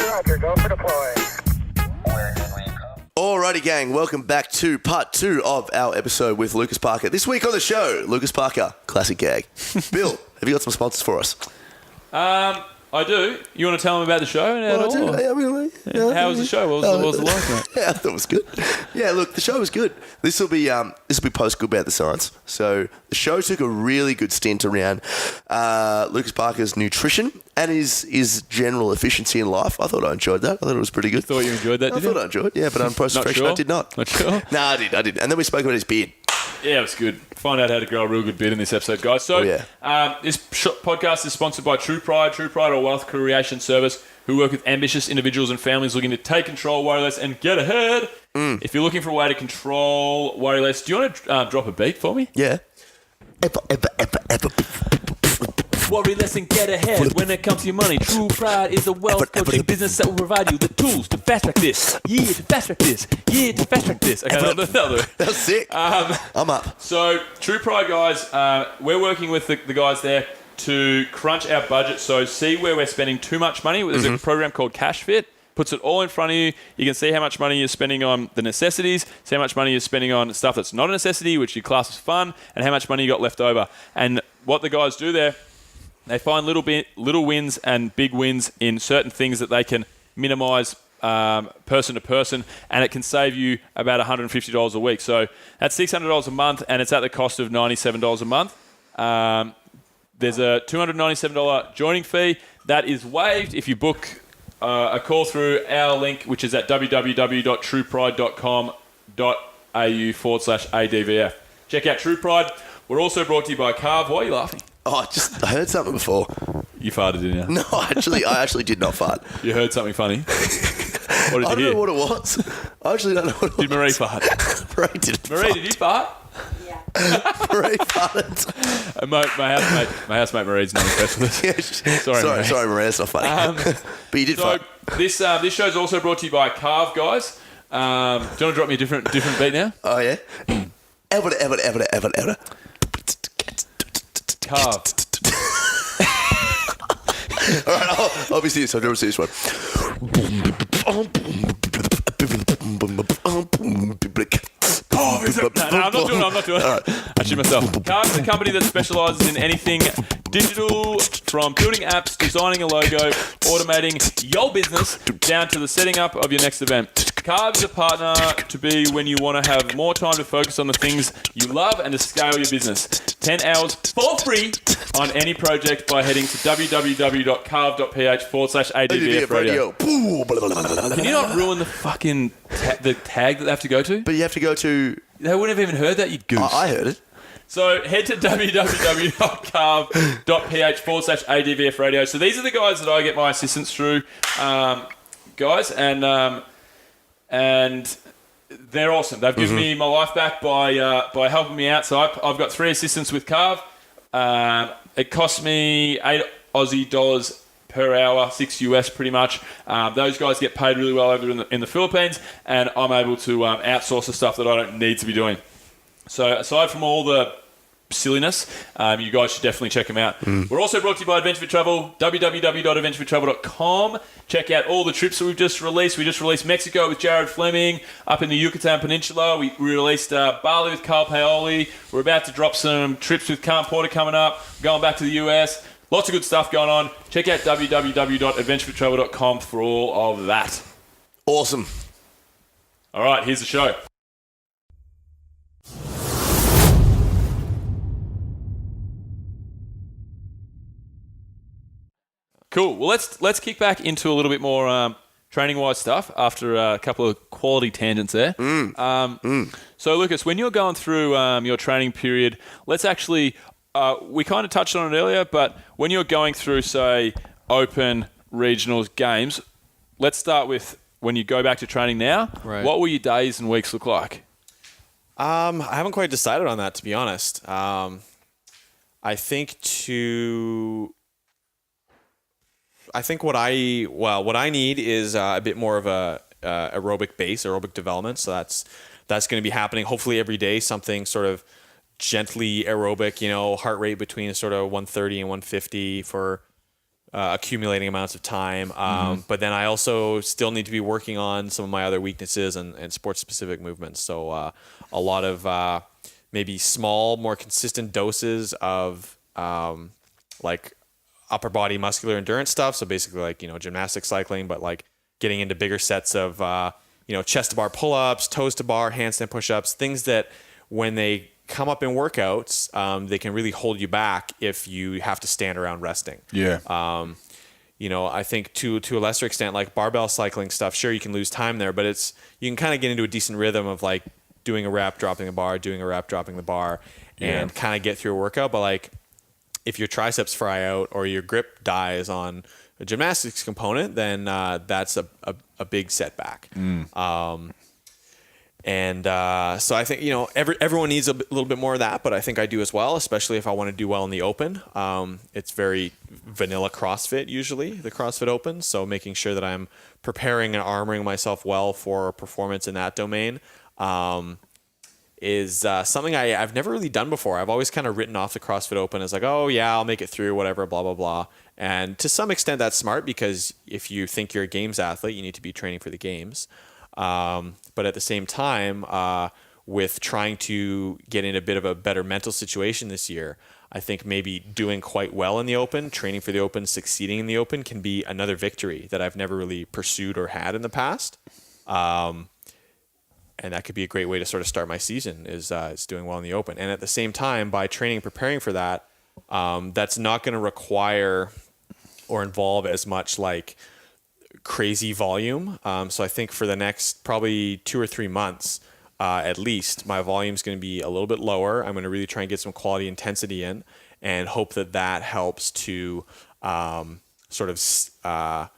Roger. Go for deploy. Alrighty, gang. Welcome back to part 2 of our episode with Lucas Parker. This week on the show, Lucas Parker, classic gag. Bill, have you got some sponsors for us? I do. You want to tell them about the show? How was the show? What was it like, mate? Yeah, I thought it was good. Yeah, look, the show was good. This will be post Good About the Science. So the show took a really good stint around Lucas Parker's nutrition and his general efficiency in life. I thought I enjoyed that. I thought it was pretty good. Thought you enjoyed that, I thought I enjoyed it, yeah, but on post-reflection sure? I did not. Not sure? No, I did. And then we spoke about his beard. Yeah, it was good. Find out how to grow a real good beard in this episode, guys. So, this podcast is sponsored by True Pride. True Pride, a wealth creation service who work with ambitious individuals and families looking to take control, worry less, and get ahead. If you're looking for a way to control, worry less, do you want to drop a beat for me? Yeah. Worry less and get ahead when it comes to your money. True Pride is a wealth coaching business that will provide you the tools to fast track this. Yeah, to fast track this. Yeah, to fast track this. Okay, that'll do it. That's sick. I'm up. So, True Pride, guys, we're working with the guys there to crunch our budget. So, see where we're spending too much money. There's a program called Cash Fit. Puts it all in front of you. You can see how much money you're spending on the necessities, see how much money you're spending on stuff that's not a necessity, which you class as fun, and how much money you got left over. And what the guys do there, they find little wins and big wins in certain things that they can minimise person to person, and it can save you about $150 a week. So that's $600 a month, and it's at the cost of $97 a month. There's a $297 joining fee. That is waived if you book a call through our link, which is at www.truepride.com.au/ADVF. Check out True Pride. We're also brought to you by Carve. Why are you laughing? Oh, I heard something before. You farted, didn't you? No, I actually did not fart. You heard something funny? What did you I don't hear? know what it was. I actually don't know what it was. Did Marie fart? Marie didn't Marie, fart. did you fart? Marie farted. My housemate Marie's not impressed with us. Sorry, Marie, that's not funny. But you did fart. This show is also brought to you by Carve, guys. Do you want to drop me a different beat now? Oh, yeah? Ever. Carve. All right, I'll be serious. I'll never see this one. No, I'm not doing it. All right. Actually, myself. Carve is a company that specialises in anything digital, from building apps, designing a logo, automating your business, down to the setting up of your next event. Carve is a partner to be when you want to have more time to focus on the things you love and to scale your business. 10 hours for free on any project by heading to www.carve.ph/ADVF radio. Can you not ruin the fucking the tag that they have to go to? But you have to go to... They wouldn't have even heard that, you goose. I heard it. So head to www.carve.ph/ADVF radio. So these are the guys that I get my assistance through, guys, and they're awesome. They've given me my life back by helping me out. So I've got 3 assistants with Carve. It costs me $8 Aussie per hour, 6 US pretty much. Those guys get paid really well over in the Philippines, and I'm able to outsource the stuff that I don't need to be doing. So aside from all the silliness, you guys should definitely check them out. We're also brought to you by Adventure for Travel, www.adventurefortravel.com. Check out all the trips that we've just released. We just released Mexico with Jared Fleming, up in the Yucatan Peninsula. We released Bali with Carl Paoli. We're about to drop some trips with Cam Porter coming up, going back to the US. Lots of good stuff going on. Check out www.adventurefortravel.com for all of that. Awesome. All right, here's the show. Cool. Well, let's kick back into a little bit more training-wise stuff after a couple of quality tangents there. So, Lucas, when you're going through your training period, let's actually... we kind of touched on it earlier, but when you're going through, say, open, regionals, games, let's start with when you go back to training now. Right. What will your days and weeks look like? I haven't quite decided on that, to be honest. I think what I need is a bit more of a aerobic base, aerobic development. So that's going to be happening hopefully every day. Something sort of gently aerobic, heart rate between sort of 130 and 150 for accumulating amounts of time. But then I also still need to be working on some of my other weaknesses and sports-specific movements. So a lot of maybe small, more consistent doses of like upper body muscular endurance stuff. So basically like, gymnastic cycling, but like getting into bigger sets of, chest to bar pull-ups, toes to bar, handstand push-ups, things that when they come up in workouts, they can really hold you back if you have to stand around resting. Yeah. I think to a lesser extent, like barbell cycling stuff, sure, you can lose time there, but you can kind of get into a decent rhythm of like doing a rep, dropping the bar, doing a rep, dropping the bar, and kind of get through a workout. But like if your triceps fry out or your grip dies on a gymnastics component, then that's a big setback. So I think, everyone needs a little bit more of that, but I think I do as well, especially if I want to do well in the open. It's very vanilla CrossFit usually, the CrossFit Open. So making sure that I'm preparing and armoring myself well for performance in that domain is something I've never really done before. I've always kind of written off the CrossFit Open as like, oh yeah, I'll make it through, whatever, blah, blah, blah. And to some extent that's smart, because if you think you're a games athlete, you need to be training for the games. But at the same time, with trying to get in a bit of a better mental situation this year, I think maybe doing quite well in the Open, training for the Open, succeeding in the Open can be another victory that I've never really pursued or had in the past. And that could be a great way to sort of start my season is doing well in the Open. And at the same time, by training, preparing for that, that's not going to require or involve as much like crazy volume. So I think for the next probably 2 or 3 months, at least, my volume is going to be a little bit lower. I'm going to really try and get some quality intensity in and hope that helps to sort of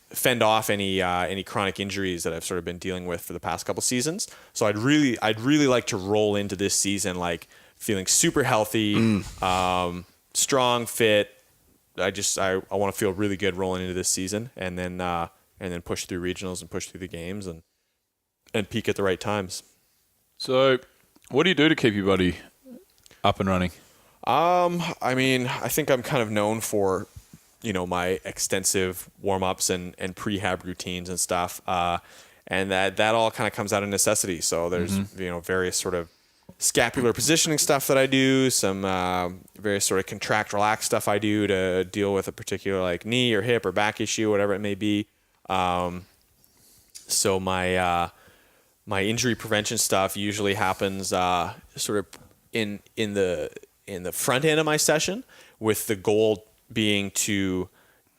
fend off any chronic injuries that I've sort of been dealing with for the past couple seasons. So I'd really like to roll into this season like feeling super healthy, strong, fit. I want to feel really good rolling into this season, and then push through regionals and push through the games and peak at the right times. So, what do you do to keep your body up and running? I mean, I think I'm kind of known for, my extensive warm-ups and prehab routines and stuff, and that all kind of comes out of necessity. So there's various sort of scapular positioning stuff that I do, some various sort of contract relax stuff I do to deal with a particular like knee or hip or back issue, whatever it may be. So my injury prevention stuff usually happens sort of in the front end of my session, with the goal being to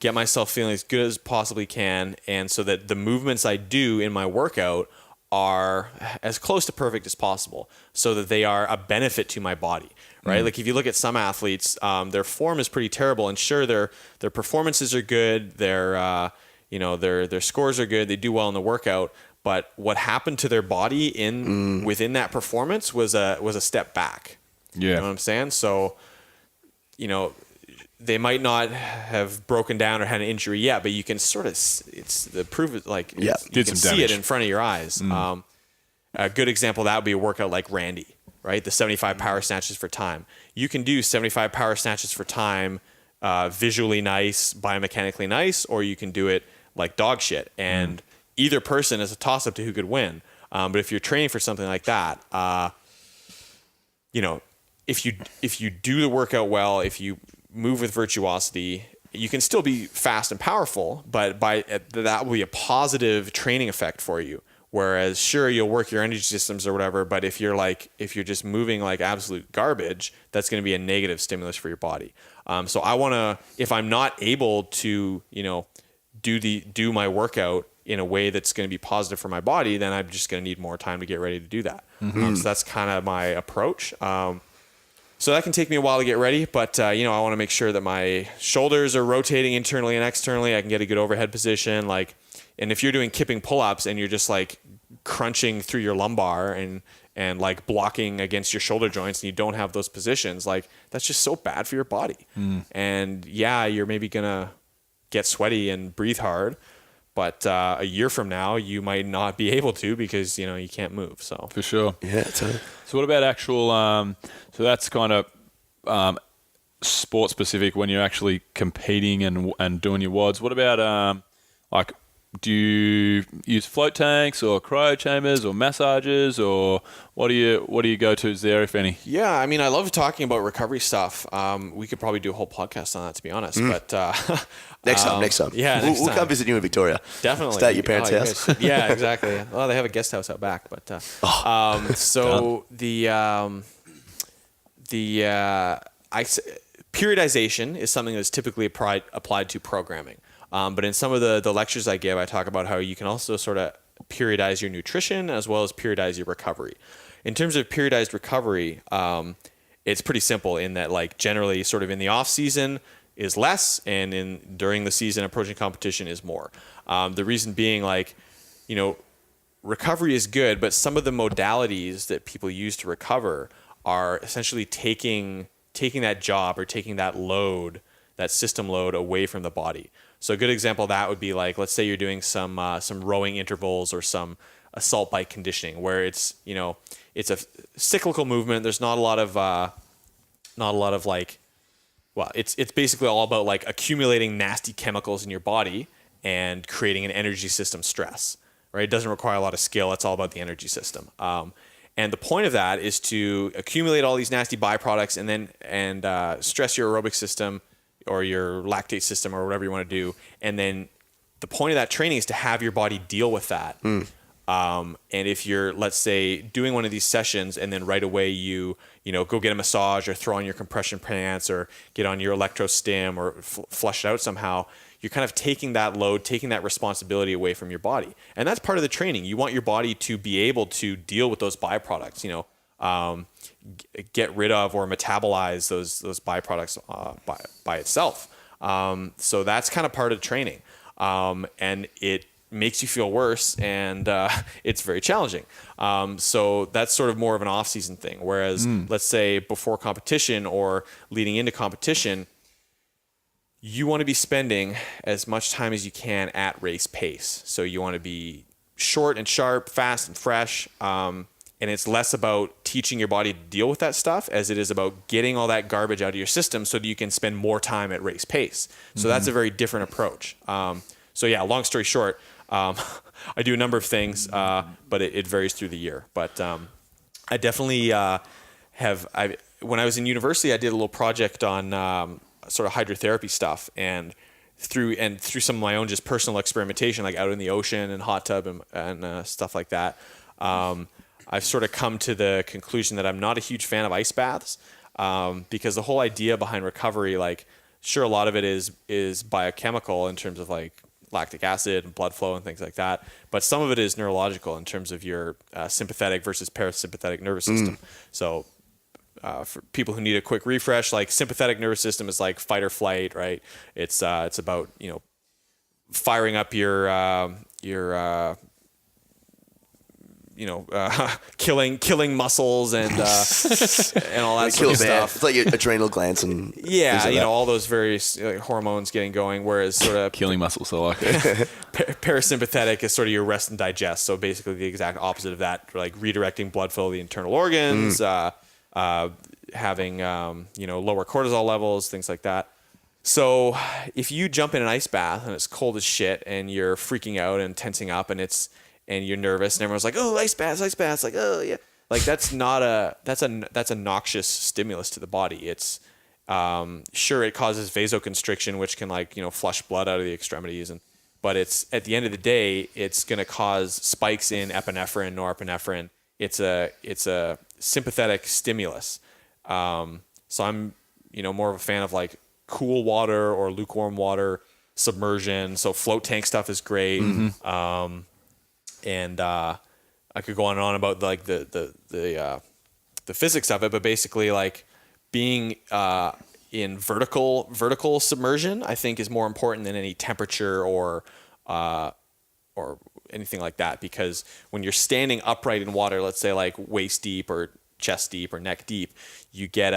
get myself feeling as good as possibly can, and so that the movements I do in my workout are as close to perfect as possible, so that they are a benefit to my body, right? Like if you look at some athletes, their form is pretty terrible, and sure, their performances are good, their scores are good, they do well in the workout, but what happened to their body within that performance was a step back. Yeah. You know what I'm saying? So, they might not have broken down or had an injury yet, but you can sort of, it's the proof, like you can see it in front of your eyes. A good example of that would be a workout like Randy, right? The 75 power snatches for time. You can do 75 power snatches for time, visually nice, biomechanically nice, or you can do it like dog shit. And either person is a toss up to who could win. But if you're training for something like that, if you do the workout well, if you move with virtuosity, you can still be fast and powerful, but that will be a positive training effect for you. Whereas sure, you'll work your energy systems or whatever, but if you're just moving like absolute garbage, that's going to be a negative stimulus for your body. So I want to, if I'm not able to, do my workout in a way that's going to be positive for my body, then I'm just going to need more time to get ready to do that. So that's kind of my approach. So that can take me a while to get ready, but I want to make sure that my shoulders are rotating internally and externally. I can get a good overhead position. And if you're doing kipping pull-ups and you're just like crunching through your lumbar and like blocking against your shoulder joints and you don't have those positions, like that's just so bad for your body. And yeah, you're maybe gonna get sweaty and breathe hard, but a year from now you might not be able to because you can't move. So For sure. Yeah, totally. So what about actual? So that's kind of sport specific when you're actually competing and doing your WODs. What about like, do you use float tanks or cryo chambers or massages, or what are your go-tos there, if any? Yeah, I mean, I love talking about recovery stuff. We could probably do a whole podcast on that, to be honest. But Next time. Yeah, we'll come visit you in Victoria. Definitely. Stay at your parents' you house. guys- yeah, exactly. Well, they have a guest house out back, but so periodization is something that's typically applied to programming. But in some of the lectures I give, I talk about how you can also sort of periodize your nutrition as well as periodize your recovery. In terms of periodized recovery, it's pretty simple in that, like, generally sort of in the off season is less, and during the season approaching competition is more. The reason being, like, recovery is good, but some of the modalities that people use to recover are essentially taking that job or taking that load, that system load, away from the body. So a good example of that would be, like, let's say you're doing some rowing intervals or some assault bike conditioning, where it's a cyclical movement. There's not a lot of like, well, it's basically all about, like, accumulating nasty chemicals in your body and creating an energy system stress. Right? It doesn't require a lot of skill. It's all about the energy system. And the point of that is to accumulate all these nasty byproducts and stress your aerobic system or your lactate system or whatever you want to do. And then the point of that training is to have your body deal with that. And if you're, let's say, doing one of these sessions and then right away you go get a massage or throw on your compression pants or get on your electro stim or flush it out somehow, you're kind of taking that load, taking that responsibility away from your body. And that's part of the training. You want your body to be able to deal with those byproducts, get rid of or metabolize those byproducts by itself. So that's kind of part of the training. And it makes you feel worse, and it's very challenging. So that's sort of more of an off-season thing. Whereas, let's say before competition or leading into competition, you want to be spending as much time as you can at race pace. So you want to be short and sharp, fast and fresh. And it's less about teaching your body to deal with that stuff as it is about getting all that garbage out of your system so that you can spend more time at race pace. So that's a very different approach. So yeah, long story short, I do a number of things, but it varies through the year. But I definitely when I was in university, I did a little project on sort of hydrotherapy stuff, and through some of my own just personal experimentation, like out in the ocean and hot tub and stuff like that, I've sort of come to the conclusion that I'm not a huge fan of ice baths, because the whole idea behind recovery, like, sure, a lot of it is biochemical in terms of, like, lactic acid and blood flow and things like that, but some of it is neurological in terms of your sympathetic versus parasympathetic nervous system. So for people who need a quick refresh, like, sympathetic nervous system is like fight or flight, right? It's about firing up your killing muscles and all that sort of stuff. It's like your adrenal glands and yeah, things like all those various hormones getting going. Whereas sort of Killing muscles, I like it. parasympathetic is sort of your rest and digest. So basically the exact opposite of that, like redirecting blood flow to the internal organs, having lower cortisol levels, things like that. So if you jump in an ice bath and it's cold as shit and you're freaking out and tensing up and you're nervous and everyone's like, oh, ice baths, like, oh yeah, like that's a noxious stimulus to the body. It's sure, it causes vasoconstriction, which can, like, flush blood out of the extremities, but it's, at the end of the day, it's going to cause spikes in epinephrine, norepinephrine. It's a sympathetic stimulus. So I'm more of a fan of, like, cool water or lukewarm water, submersion. So float tank stuff is great. And I could go on and on about, like, the physics of it, but basically, like, being in vertical submersion, I think, is more important than any temperature or anything like that, because when you're standing upright in water, let's say like waist deep or chest deep or neck deep, you get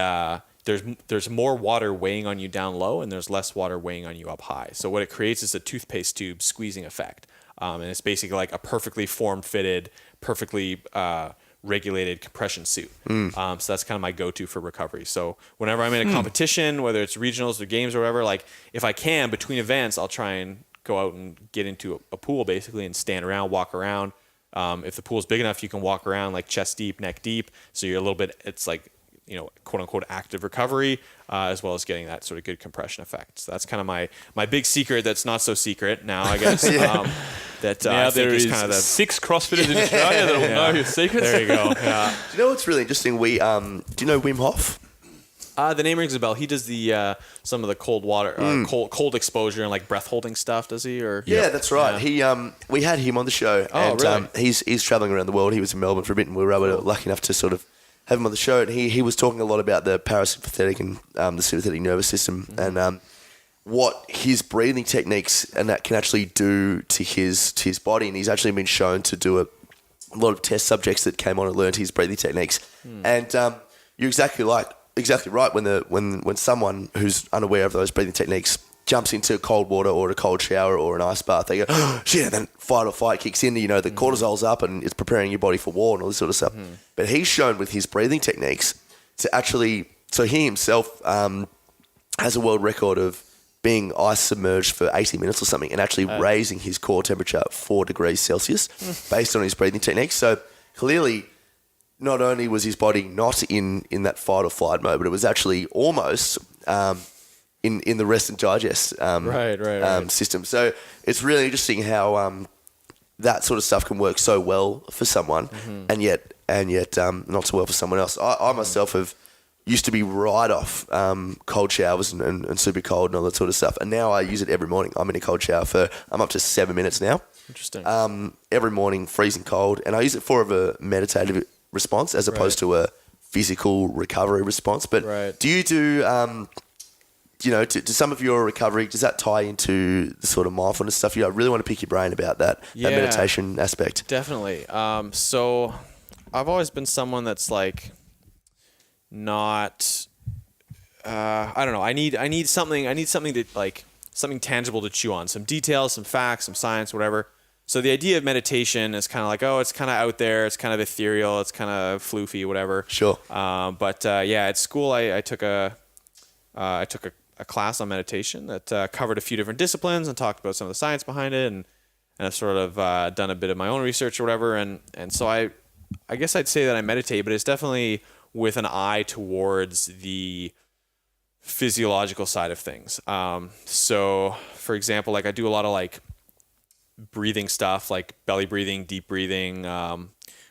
there's more water weighing on you down low and there's less water weighing on you up high. So what it creates is a toothpaste tube squeezing effect. And it's basically like a perfectly form-fitted, perfectly regulated compression suit. So that's kind of my go-to for recovery. So whenever I'm in a competition, whether it's regionals or games or whatever, like if I can between events, I'll try and go out and get into a pool basically and stand around, walk around. If the pool's big enough, you can walk around like chest deep, neck deep. So you're a little bit, it's like, quote unquote active recovery, as well as getting that sort of good compression effect. So that's kind of my big secret. That's not so secret now, I guess. That Now I think there is kind of the 6 CrossFitters in Australia that will know your secrets. there you go. Yeah. Do you know what's really interesting? Do you know Wim Hof? The name rings a bell. He does the some of the cold water, cold exposure and like breath holding stuff. Does he? Or Yeah, that's right. Yeah. He we had him on the show, and really? he's traveling around the world. He was in Melbourne for a bit, and we were lucky enough to sort of have him on the show. And he was talking a lot about the parasympathetic and the sympathetic nervous system, and what his breathing techniques and that can actually do to his body. And he's actually been shown to do a lot of test subjects that came on and learned his breathing techniques. And you're exactly right. When someone who's unaware of those breathing techniques jumps into cold water or a cold shower or an ice bath, they go, oh, shit, and then fight or flight kicks in. The cortisol's up and it's preparing your body for war and all this sort of stuff. But he's shown with his breathing techniques to actually, so he himself has a world record of being ice submerged for 80 minutes or something and actually raising his core temperature 4 degrees Celsius based on his breathing techniques. So clearly, not only was his body not in that fight or flight mode, but it was actually almost in the rest and digest system. So it's really interesting how that sort of stuff can work so well for someone and yet not so well for someone else. I myself have used to be right off cold showers and super cold and all that sort of stuff. And now I use it every morning. I'm in a cold shower I'm up to 7 minutes now. Interesting. Every morning, freezing cold. And I use it for a meditative response as opposed to a physical recovery response. But do you do, to some of your recovery, does that tie into the sort of mindfulness stuff? I really want to pick your brain about that meditation aspect. Definitely. So I've always been someone that's like not, I don't know. I need something to like something tangible to chew on, some details, some facts, some science, whatever. So the idea of meditation is kind of like, it's kind of out there. It's kind of ethereal. It's kind of floofy, whatever. Sure. But at school, I took a class on meditation that covered a few different disciplines and talked about some of the science behind it, and I've sort of done a bit of my own research or whatever. And so I guess I'd say that I meditate, but it's definitely with an eye towards the physiological side of things. So for example, like I do a lot of like breathing stuff, like belly breathing, deep breathing,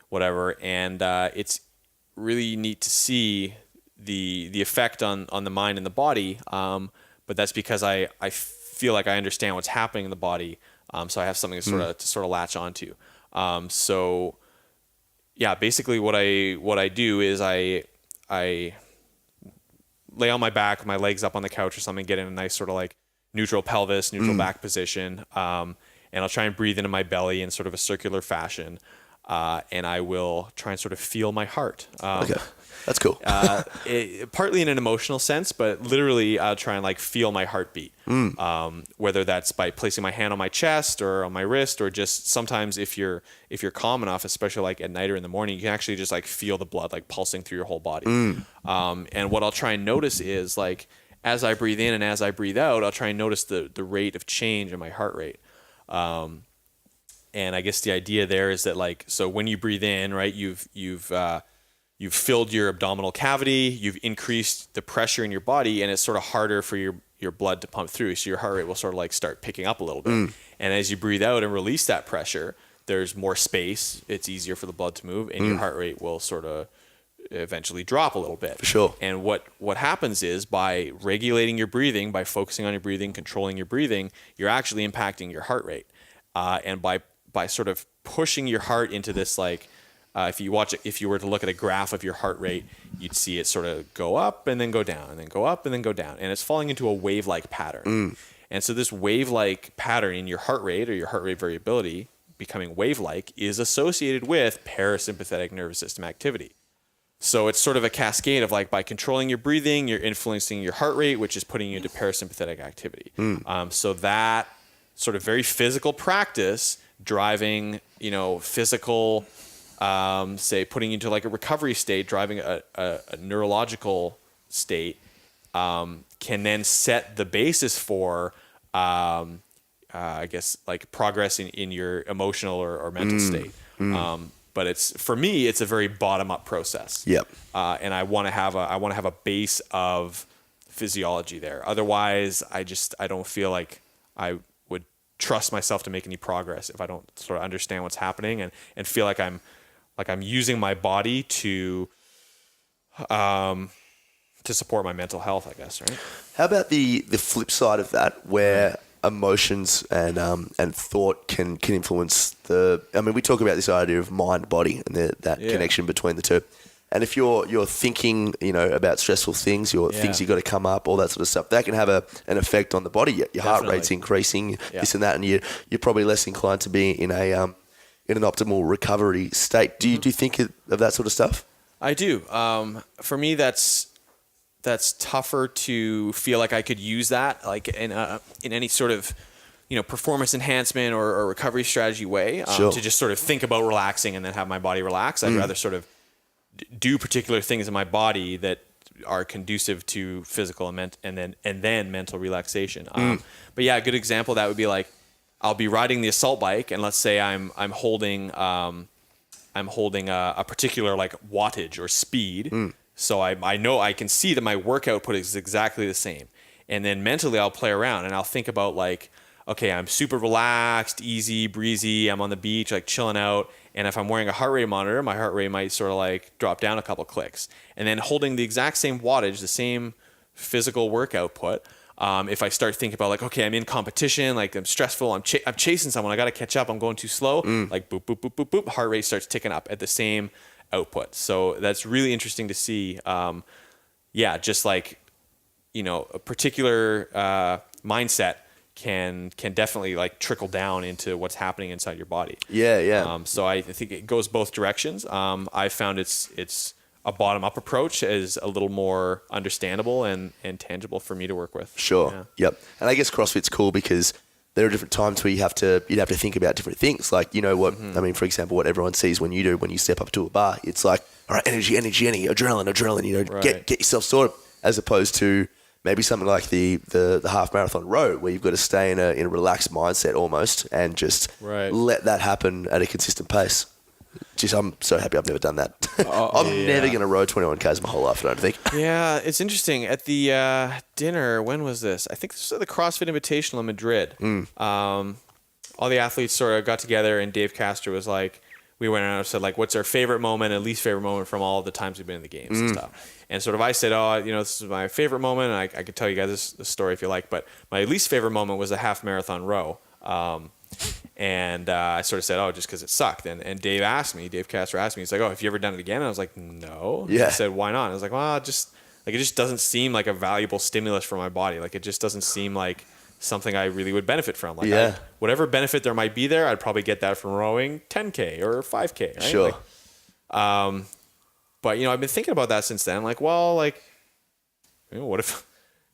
whatever. And it's really neat to see the effect on the mind and the body. But that's because I feel like I understand what's happening in the body. So I have something to sort of latch onto. So yeah, basically what I do is I lay on my back, my legs up on the couch or something, get in a nice sort of like neutral pelvis, neutral back position. And I'll try and breathe into my belly in sort of a circular fashion. And I will try and sort of feel my heart. Okay. That's cool. Partly in an emotional sense, but literally I'll try and like feel my heartbeat. Whether that's by placing my hand on my chest or on my wrist, or just sometimes if you're calm enough, especially like at night or in the morning, you can actually just like feel the blood like pulsing through your whole body. And what I'll try and notice is like as I breathe in and as I breathe out, I'll try and notice the rate of change in my heart rate. And I guess the idea there is that like, so when you breathe in, right, you've filled your abdominal cavity, you've increased the pressure in your body, and it's sort of harder for your blood to pump through. So your heart rate will sort of like start picking up a little bit. And as you breathe out and release that pressure, there's more space. It's easier for the blood to move, and your heart rate will sort of eventually drop a little bit. For sure. And what happens is by regulating your breathing, by focusing on your breathing, controlling your breathing, you're actually impacting your heart rate. And by sort of pushing your heart into this like, if you were to look at a graph of your heart rate, you'd see it sort of go up and then go down and then go up and then go down. And it's falling into a wave-like pattern. And so this wave-like pattern in your heart rate or your heart rate variability becoming wave-like is associated with parasympathetic nervous system activity. So it's sort of a cascade of like by controlling your breathing, you're influencing your heart rate, which is putting you into parasympathetic activity. So that sort of very physical practice driving, physical say putting you into like a recovery state, driving a neurological state, can then set the basis for, I guess, like progress in your emotional or mental state. But for me, it's a very bottom up process. Yep. And I want to have a base of physiology there. Otherwise, I don't feel like I would trust myself to make any progress if I don't sort of understand what's happening and feel like I'm using my body to support my mental health, I guess, right? How about the flip side of that, where emotions and thought can influence we talk about this idea of mind body and that connection between the two. And if you're thinking, about stressful things, things you got to come up, all that sort of stuff, that can have an effect on the body. Your heart rate's increasing, this and that, and you're probably less inclined to be in an optimal recovery state. Do you think of that sort of stuff? I do. For me, that's tougher to feel like I could use that, like in any sort of, performance enhancement or recovery strategy way, Sure. to just sort of think about relaxing and then have my body relax. I'd rather sort of do particular things in my body that are conducive to physical and then mental relaxation. But yeah, a good example of that would be like, I'll be riding the assault bike, and let's say I'm holding a particular like wattage or speed. So I know I can see that my work output is exactly the same. And then mentally I'll play around and I'll think about like, okay, I'm super relaxed, easy, breezy. I'm on the beach, like chilling out. And if I'm wearing a heart rate monitor, my heart rate might sort of like drop down a couple clicks. And then holding the exact same wattage, the same physical work output, if I start thinking about like, okay, I'm in competition, like I'm stressful, I'm chasing someone, I got to catch up, I'm going too slow, like boop, boop, boop, boop, boop, heart rate starts ticking up at the same output. So that's really interesting to see. Just like, a particular mindset can definitely like trickle down into what's happening inside your body. Yeah. So I think it goes both directions. I found it's a bottom-up approach is a little more understandable and tangible for me to work with. Sure. Yeah. Yep. And I guess CrossFit's cool because there are different times where you'd have to think about different things. Like, for example, what everyone sees when you step up to a bar, it's like, all right, energy, adrenaline, Right. get yourself sorted, as opposed to maybe something like the half marathon row, where you've got to stay in a relaxed mindset almost and just let that happen at a consistent pace. Jeez, I'm so happy I've never done that. I'm never going to row 21Ks my whole life, I don't think. Yeah, it's interesting. At the dinner, when was this? I think this was at the CrossFit Invitational in Madrid. All the athletes sort of got together, and Dave Castor was like, we went around and said, like, what's our favorite moment and least favorite moment from all the times we've been in the games and stuff. And sort of I said, this is my favorite moment, and I could tell you guys this story if you like, but my least favorite moment was a half marathon row. And I sort of said, just because it sucked. And Dave Castor asked me, he's like, have you ever done it again? And I was like, no. Yeah. He said, why not? And I was like, well, it just doesn't seem like a valuable stimulus for my body. Like, it just doesn't seem like something I really would benefit from. Like, whatever benefit there might be there, I'd probably get that from rowing 10K or 5K. Right? Sure. But I've been thinking about that since then. Like, well, like, what if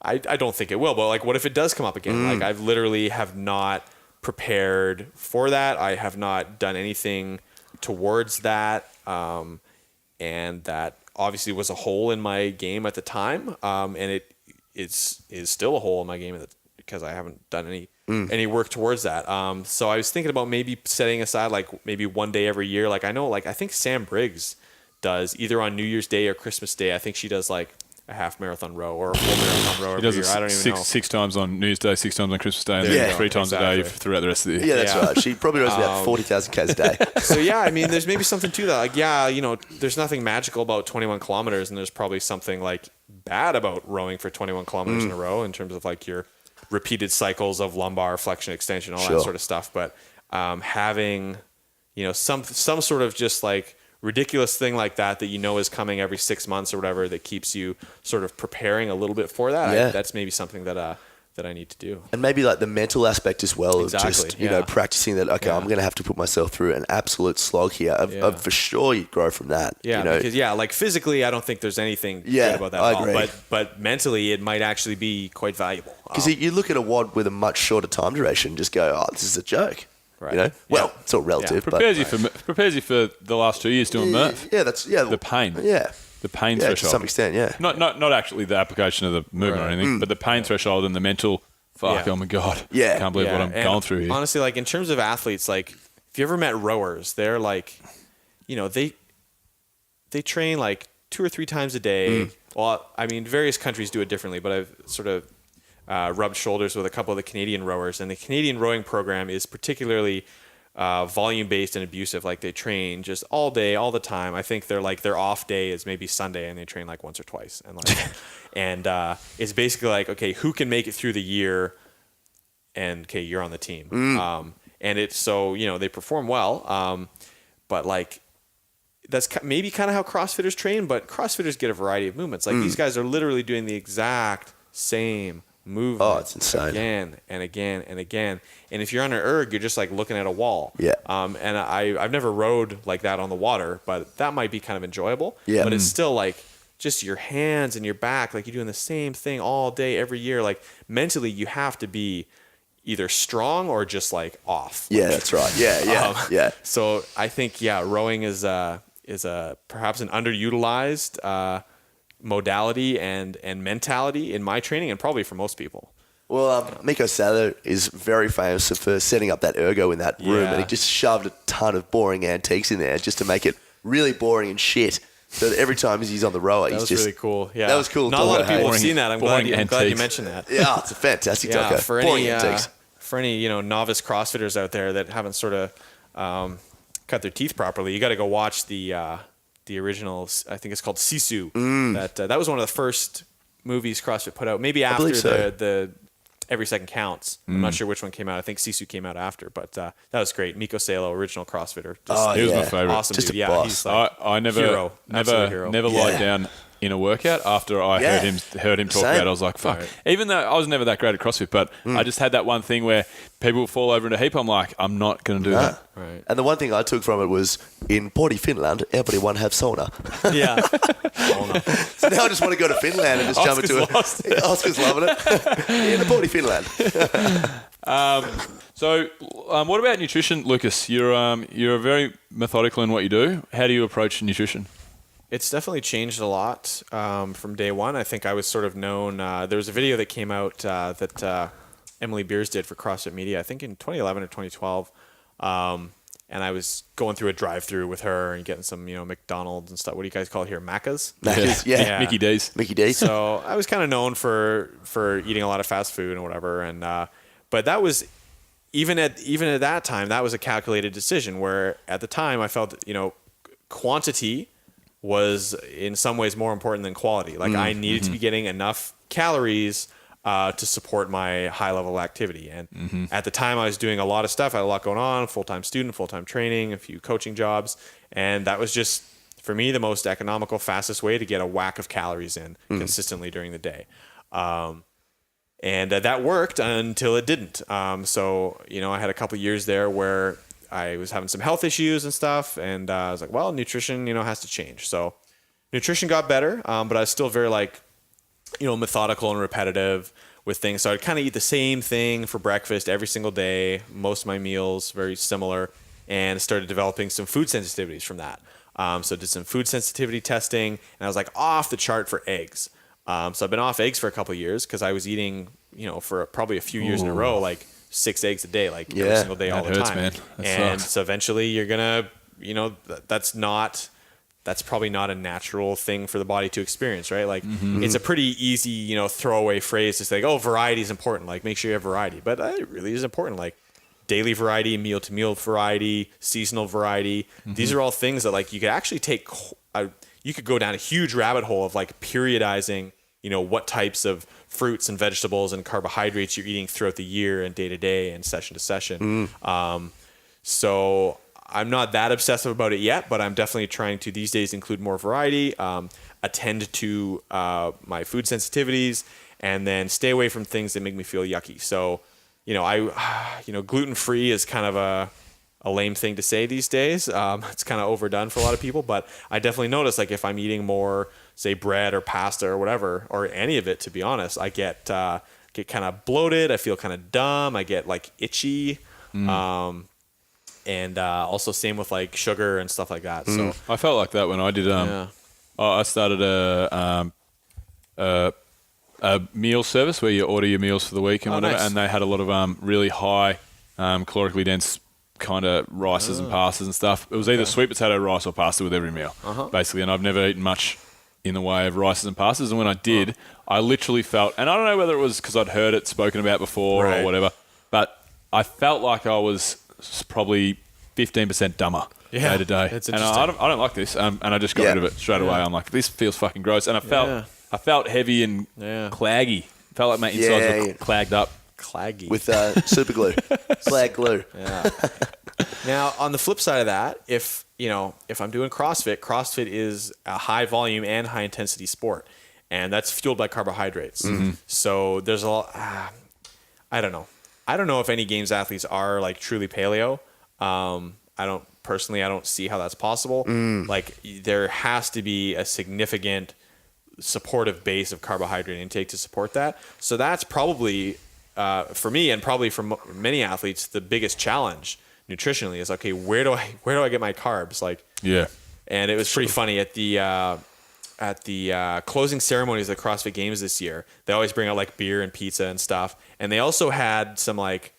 I don't think it will, but like, what if it does come up again? Like, I've literally have not prepared for that. I have not done anything towards that. And that obviously was a hole in my game at the time. And it is still a hole in my game because I haven't done any work towards that. So I was thinking about maybe setting aside like maybe one day every year. Like, I know, like, I think Sam Briggs does either on New Year's Day or Christmas Day. I think she does like a half marathon row or a full marathon row every year. I don't even know. Six times on New Year's Day, 6 times on Christmas Day, and then 3 times a day throughout the rest of the year. Yeah, that's right. She probably rows about 40,000 Ks a day. So yeah, there's maybe something to that. Like, there's nothing magical about 21 kilometers, and there's probably something like bad about rowing for 21 kilometers in a row in terms of like your repeated cycles of lumbar flexion, extension, all that sort of stuff. But having, some sort of just like ridiculous thing like that is coming every 6 months or whatever, that keeps you sort of preparing a little bit for that. That's maybe something that I need to do. And maybe like the mental aspect as well, Exactly, of just, practicing that, I'm going to have to put myself through an absolute slog here. Of for sure you'd grow from that. Yeah, because like physically, I don't think there's anything good about that at all. But mentally, it might actually be quite valuable. Because you look at a WOD with a much shorter time duration, just go, this is a joke. Right. You know, well, it's all relative, but Prepares you for the last 2 years doing Murph. yeah, that's The pain. Yeah, The pain yeah, to threshold. some extent, yeah. Not actually the application of the movement or anything, but the pain threshold and the mental. Fuck! Yeah. Oh my god! Yeah. Can't believe what I'm and going through here. Honestly, like in terms of athletes, like if you ever met rowers, they're like, you know, they train like 2 or 3 times a day. Well, I mean, various countries do it differently, but I've sort of rubbed shoulders with a couple of the Canadian rowers, and the Canadian rowing program is particularly volume based and abusive. Like they train just all day, all the time. I think their off day is maybe Sunday, and they train like once or twice, and like, and it's basically like, okay, who can make it through the year, and okay, you're on the team. And it's so, you know, they perform well, but like that's maybe kind of how CrossFitters train, but CrossFitters get a variety of movements. Like these guys are literally doing the exact same movement. Oh, it's insane. Again and again and again. And if you're on an erg, you're just like looking at a wall. Yeah. And I've never rowed like that on the water, but that might be kind of enjoyable. Yeah. But it's still like just your hands and your back, like you're doing the same thing all day, every year. Like mentally, you have to be either strong or just like off. Yeah, that's right. Yeah, yeah. So I think, rowing is perhaps an underutilized modality and mentality in my training, and probably for most people. Well, Miko Saylor is very famous for setting up that ergo in that room, Yeah. and he just shoved a ton of boring antiques in there just to make it really boring and shit. So that every time he's on the rower, That he's was just really cool. Yeah, That was cool. Not a lot of people Boring- have seen that. I'm glad you antiques. mentioned that. Yeah, it's a fantastic Yeah, doco. for Boring any antiques. novice CrossFitters out there that haven't sort of cut their teeth properly, you got to go watch the original. I think it's called Sisu. That was one of the first movies CrossFit put out. Maybe after believe so. the Every Second Counts. I'm not sure which one came out. I think Sisu came out after, but that was great. Miko Saylor, original CrossFitter. He was my favorite. Awesome Just dude. a Yeah, boss. he's like I never hero. Absolute hero. never Yeah. lied down in a workout after I Yeah. heard him talk Same. about it. I was like, fuck. Right. Even though I was never that great at CrossFit, but I just had that one thing where people fall over in a heap. I'm like, I'm not going to do that. Right. And the one thing I took from it was in Porti, Finland, everyone have sauna. Yeah. Oh, no. So now I just want to go to Finland and just jump into it. Oscar's lost Oscar's loving it. In the Porti, Finland. So, what about nutrition, Lucas? You're very methodical in what you do. How do you approach nutrition? It's definitely changed a lot from day one. I think I was sort of known. There was a video that came out that Emily Beers did for CrossFit Media, I think in 2011 or 2012. And I was going through a drive-through with her and getting some, McDonald's and stuff. What do you guys call it here? Macca's? Macca's, yeah. Yeah. Mickey D's. Mickey D. So I was kind of known for eating a lot of fast food and whatever. And but that was even at that time, that was a calculated decision. Where at the time I felt quantity was in some ways more important than quality. Like I needed to be getting enough calories to support my high level activity. And at the time I was doing a lot of stuff. I had a lot going on, full-time student, full-time training, a few coaching jobs. And that was just, for me, the most economical, fastest way to get a whack of calories in consistently during the day. And that worked until it didn't. So, I had a couple years there where I was having some health issues and stuff. And I was like, well, nutrition, has to change. So nutrition got better, but I was still very methodical and repetitive with things. So I'd kind of eat the same thing for breakfast every single day. Most of my meals very similar, and started developing some food sensitivities from that. So did some food sensitivity testing, and I was like off the chart for eggs. So I've been off eggs for a couple of years because I was eating, for probably a few years in a row, like 6 eggs a day, like every single day, all the hurts, time. man. That And sucks. so eventually you're gonna, that's probably not a natural thing for the body to experience, right? Like it's a pretty easy, throwaway phrase to say, oh, variety is important. Like make sure you have variety, but it really is important. Like daily variety, meal to meal variety, seasonal variety. These are all things that like you could actually take, you could go down a huge rabbit hole of like periodizing, what types of fruits and vegetables and carbohydrates you're eating throughout the year and day to day and session to session. So I'm not that obsessive about it yet, but I'm definitely trying to these days include more variety, attend to my food sensitivities, and then stay away from things that make me feel yucky. So, gluten-free is kind of a lame thing to say these days. It's kind of overdone for a lot of people, but I definitely notice like if I'm eating more, say bread or pasta or whatever, or any of it, to be honest, I get kind of bloated. I feel kind of dumb. I get like itchy. and also same with like sugar and stuff like that. So I felt like that when I did. I started a meal service where you order your meals for the week and whatever, nice. and they had a lot of really high calorically dense kind of rices and pastas and stuff. It was either sweet potato rice or pasta with every meal, basically. And I've never eaten much in the way of rices and pastas. And when I did, I literally felt, and I don't know whether it was because I'd heard it spoken about before or whatever, but I felt like I was probably 15% dumber day to day. That's and interesting. I don't like this. And I just got rid of it straight away. I'm like, this feels fucking gross. And I felt heavy and claggy. Felt like my insides were clagged up. Claggy. With super glue, flag glue. Yeah. Now, on the flip side of that, if I'm doing CrossFit is a high volume and high intensity sport, and that's fueled by carbohydrates. So there's a lot. I don't know if any games athletes are like truly paleo. I don't see how that's possible. Like there has to be a significant supportive base of carbohydrate intake to support that. So that's probably for me and probably for many athletes the biggest challenge nutritionally is, okay, where do I get my carbs? Like, and it was pretty funny at the closing ceremonies of the CrossFit Games this year. They always bring out like beer and pizza and stuff, and they also had some like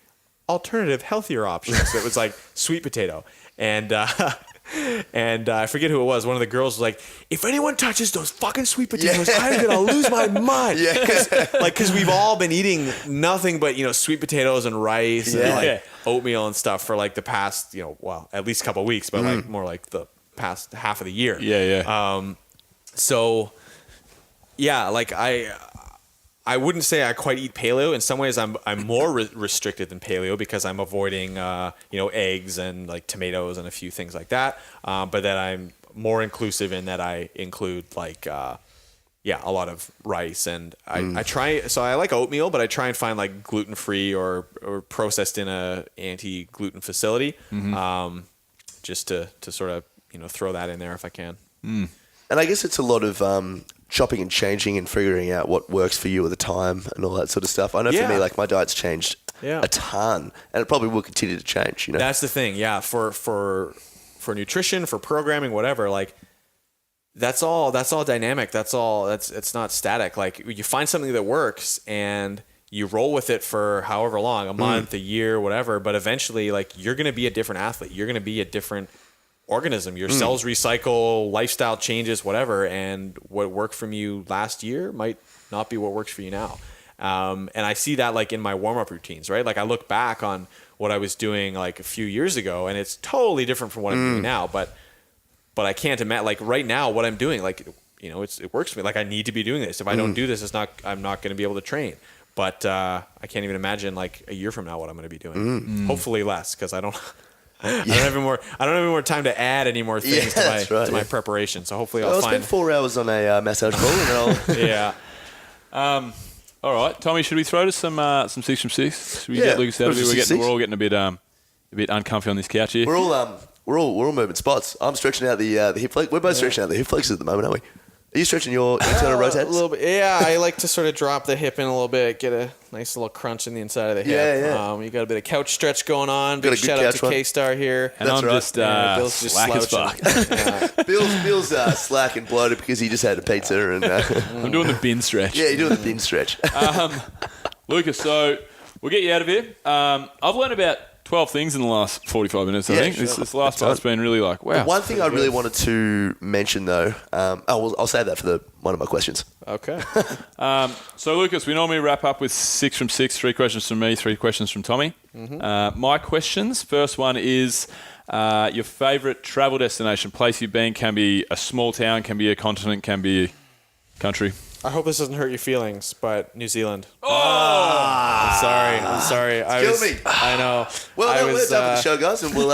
alternative healthier options. It was like sweet potato, and I forget who it was. One of the girls was like, "If anyone touches those fucking sweet potatoes, I'm gonna lose my mind." Because we've all been eating nothing but sweet potatoes and rice and like oatmeal and stuff for like the past at least a couple of weeks, but like more like the past half of the year. So like I wouldn't say I quite eat paleo. In some ways, I'm more restricted than paleo because I'm avoiding eggs and like tomatoes and a few things like that. But then I'm more inclusive in that I include like a lot of rice, and I try. So I like oatmeal, but I try and find like gluten free or processed in a anti gluten facility, just to sort of throw that in there if I can. And I guess it's a lot of chopping and changing and figuring out what works for you at the time and all that sort of stuff. I know for me, like my diet's changed a ton, and it probably will continue to change. That's the thing. Yeah, for nutrition, for programming, whatever. Like that's all dynamic. It's not static. Like you find something that works and you roll with it for however long, a month, a year, whatever. But eventually, like you're going to be a different athlete. You're going to be a different organism. Your cells recycle, lifestyle changes, whatever, and what worked for you last year might not be what works for you now. And I see that like in my warm-up routines, right? Like I look back on what I was doing like a few years ago, and it's totally different from what I'm doing now. But I can't imagine, like right now, what I'm doing, like it works for me. Like I need to be doing this. If I don't do this, I'm not going to be able to train. But I can't even imagine like a year from now what I'm going to be doing. Hopefully less, because I don't have any more time to add any more things to my preparation. So hopefully I'll spend 4 hours on a massage ball and I'll all right, Tommy, should we throw to some 6 from 6? Should we get Lucas out of here? We're all getting a bit uncomfy on this couch here. We're all moving spots. I'm stretching out the hip flex. We're both stretching out the hip flexors at the moment, aren't we? Are you stretching your internal rotators? A little bit. Yeah, I like to sort of drop the hip in a little bit, get a nice little crunch in the inside of the hip. Yeah. You got a bit of couch stretch going on. Got Big a good shout out to couch K-Star here. And I'm just Bill's just slack as slouching. fuck. Bill's slack and bloated because he just had a pizza and I'm doing the bin stretch. yeah, you're doing the bin stretch. Lucas, so we'll get you out of here. I've learned about 12 things in the last 45 minutes, I think. Sure. This last part's been really like, wow. One thing I really wanted to mention though, I'll save that for one of my questions. Okay. So, Lucas, we normally wrap up with 6 from 6, 3 questions from me, 3 questions from Tommy. My questions, first one is your favourite travel destination, place you've been, can be a small town, can be a continent, can be a country. I hope this doesn't hurt your feelings, but New Zealand. Oh! I'm sorry. Kill me. I know. Well, we're done with the show, guys, and we'll.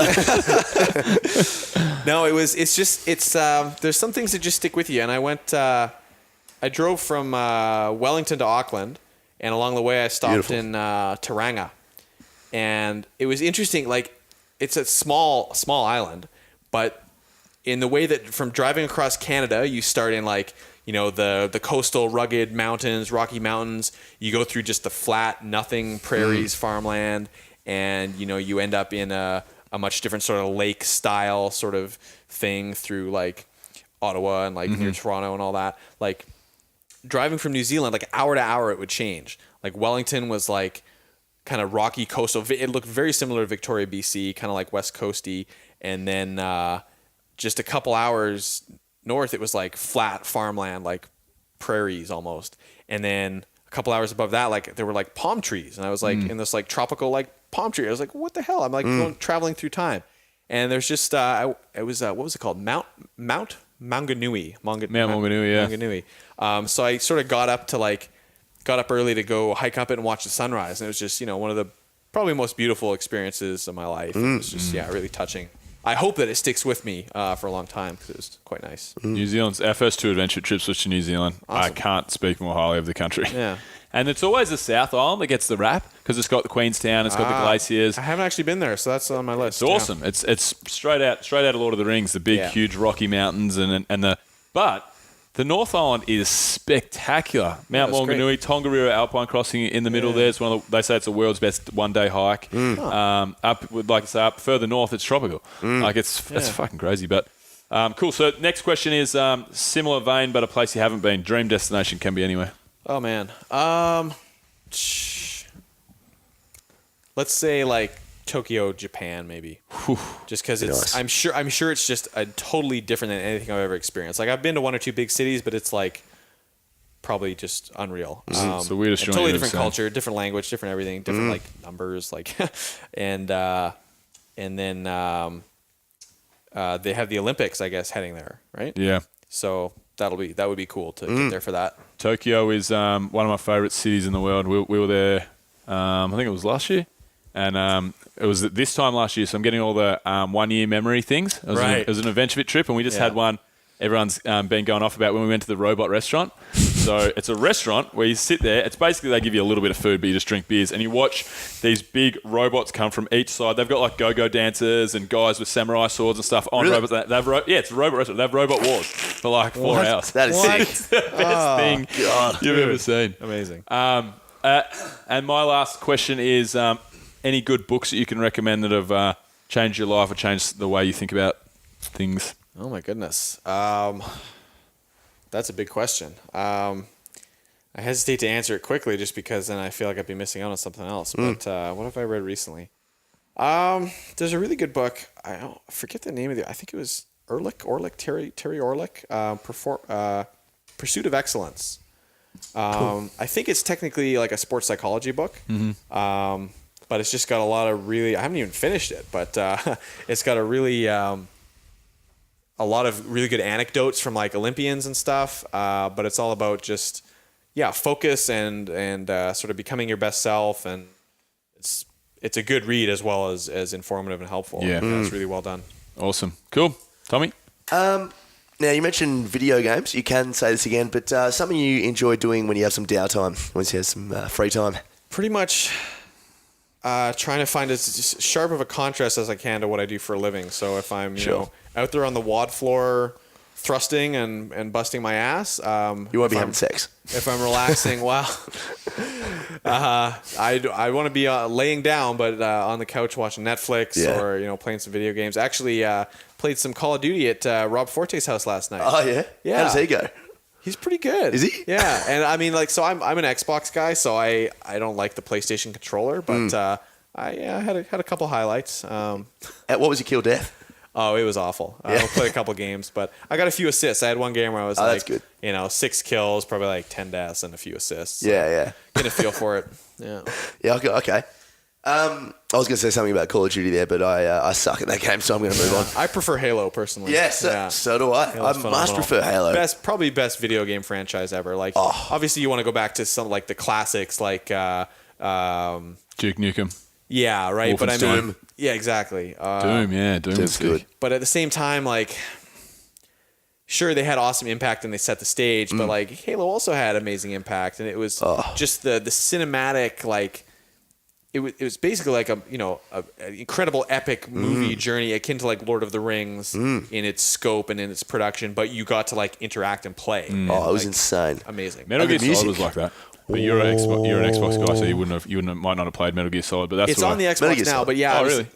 No, there's some things that just stick with you. And I drove from Wellington to Auckland, and along the way I stopped in Tauranga. And it was interesting, like, it's a small island, but in the way that from driving across Canada, you start in like, the coastal rugged mountains, Rocky Mountains, you go through just the flat, nothing prairies, farmland, and, you end up in a a much different sort of lake style sort of thing through like Ottawa and like near Toronto and all that. Like driving from New Zealand, like hour to hour, it would change. Like Wellington was like kind of rocky coastal. It looked very similar to Victoria, BC, kind of like West Coasty. And then just a couple hours north, it was like flat farmland, like prairies almost. And then a couple hours above that, like there were like palm trees. And I was like in this like tropical like palm tree. I was like, what the hell? I'm like traveling through time. And there's just, it was, what was it called? Mount Maunganui. Mount Maunganui, yeah. Maunganui. So I sort of got up early to go hike up it and watch the sunrise. And it was just, one of the probably most beautiful experiences of my life. It was just, really touching. I hope that it sticks with me for a long time because it was quite nice. New Zealand's our first 2 adventure trips was to New Zealand. Awesome. I can't speak more highly of the country. Yeah. And it's always the South Island that gets the rap because it's got the Queenstown, it's got the glaciers. I haven't actually been there, so that's on my list. It's awesome. It's straight out of Lord of the Rings, the big, huge Rocky Mountains but the North Island is spectacular. Mount Maunganui, Tongariro Alpine Crossing in the middle there. It's they say it's the world's best one-day hike. Up further north, it's tropical. Like it's fucking crazy. But cool. So next question is similar vein, but a place you haven't been. Dream destination can be anywhere. Oh man. Let's say like Tokyo, Japan, maybe. Just because it's, nice. I'm sure it's just a totally different than anything I've ever experienced. Like I've been to 1 or 2 big cities, but it's like probably just unreal. It's the weirdest joint totally you've ever different seen. culture, different language, different everything, different like numbers, like, and then they have the Olympics, I guess, heading there, right? Yeah. So that would be cool to get there for that. Tokyo is one of my favourite cities in the world. We were there, I think it was last year. And it was this time last year, so I'm getting all the 1-year memory things. It was an AdventureFit trip, and we just had one everyone's been going off about when we went to the Robot restaurant. So it's a restaurant where you sit there. It's basically they give you a little bit of food, but you just drink beers. And you watch these big robots come from each side. They've got like go-go dancers and guys with samurai swords and stuff on robots. It's a robot restaurant. They have robot wars for like 4 hours. That is sick. It's the best thing you've ever seen. Amazing. And my last question is... any good books that you can recommend that have changed your life or changed the way you think about things? Oh my goodness. That's a big question. I hesitate to answer it quickly just because then I feel like I'd be missing out on something else. But what have I read recently? There's a really good book. I forget the name of I think it was Terry Orlick, Pursuit of Excellence. I think it's technically like a sports psychology book. But it's just got a lot of I haven't even finished it, but it's got a lot of really good anecdotes from like Olympians and stuff. But it's all about just, focus and sort of becoming your best self. And it's a good read as well as informative and helpful. Yeah. It's really well done. Awesome. Cool. Tommy? Now, you mentioned video games. You can say this again, but something you enjoy doing when you have some downtime, when you have some free time. Pretty much... trying to find as sharp of a contrast as I can to what I do for a living. So if I'm, out there on the WOD floor thrusting and busting my ass, you won't be having sex. If I'm relaxing, I want to be laying down, but on the couch watching Netflix or playing some video games. Actually, played some Call of Duty at Rob Forte's house last night. Oh yeah, yeah. How does he go? He's pretty good. Is he? Yeah, and I mean, like, so I'm an Xbox guy, so I don't like the PlayStation controller, but I had a couple highlights. What was your kill death? Oh, it was awful. I played a couple games, but I got a few assists. I had one game where I was that's good. 6 kills, probably like 10 deaths and a few assists. So Yeah. Get a feel for it. Yeah. Yeah. Okay. I was going to say something about Call of Duty there, but I suck at that game, so I'm going to move on. I prefer Halo personally. Yes, so do I. Halo's I phenomenal. must prefer Halo. Probably best video game franchise ever. Like, obviously, you want to go back to some like the classics, like Duke Nukem. Yeah, right. But I mean, Doom. Yeah, exactly. Doom was good. But at the same time, like, sure, they had awesome impact and they set the stage, but like Halo also had amazing impact, and it was just the cinematic, like, it was basically like an incredible epic movie journey akin to like Lord of the Rings in its scope and in its production, but you got to like interact and play. It was insane. Amazing. Metal Gear music. Solid was like that. But you're an Xbox guy, so you might not have played Metal Gear Solid. But that's It's on the Metal Gear Xbox now, Solid. but yeah, Oh, really?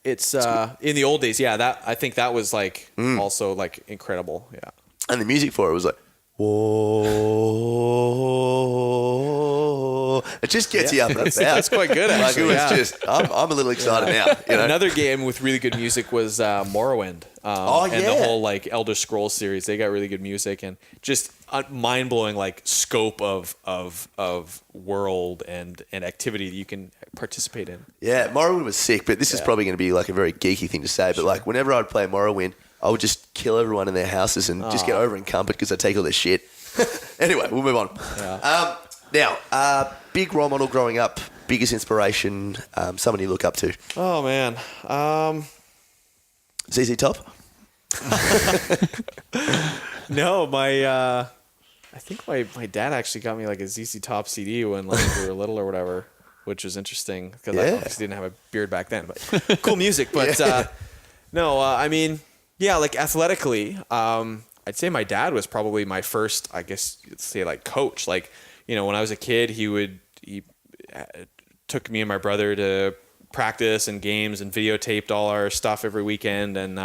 It's in the old days, yeah. That I think that was like also like incredible, yeah. And the music for it was like, whoa. It just gets you up and about. That's quite good, actually. Like it was yeah. just, I'm a little excited now. You know? Another game with really good music was Morrowind. And the whole like Elder Scrolls series. They got really good music and just mind blowing like scope of world and activity that you can participate in. Yeah, Morrowind was sick, but this is probably going to be like a very geeky thing to say. But like whenever I'd play Morrowind, I would just kill everyone in their houses and just get over encumbered because I take all their shit. Anyway, we'll move on. Yeah. Now, big role model growing up, biggest inspiration, someone you look up to. Oh man. ZZ Top? No, I think my dad actually got me like a ZZ Top CD when like we were little or whatever, which was interesting because I obviously didn't have a beard back then, but cool music. But I mean, yeah, like athletically, I'd say my dad was probably my first, I guess you'd say like coach. Like, you know, when I was a kid, he took me and my brother to practice and games and videotaped all our stuff every weekend and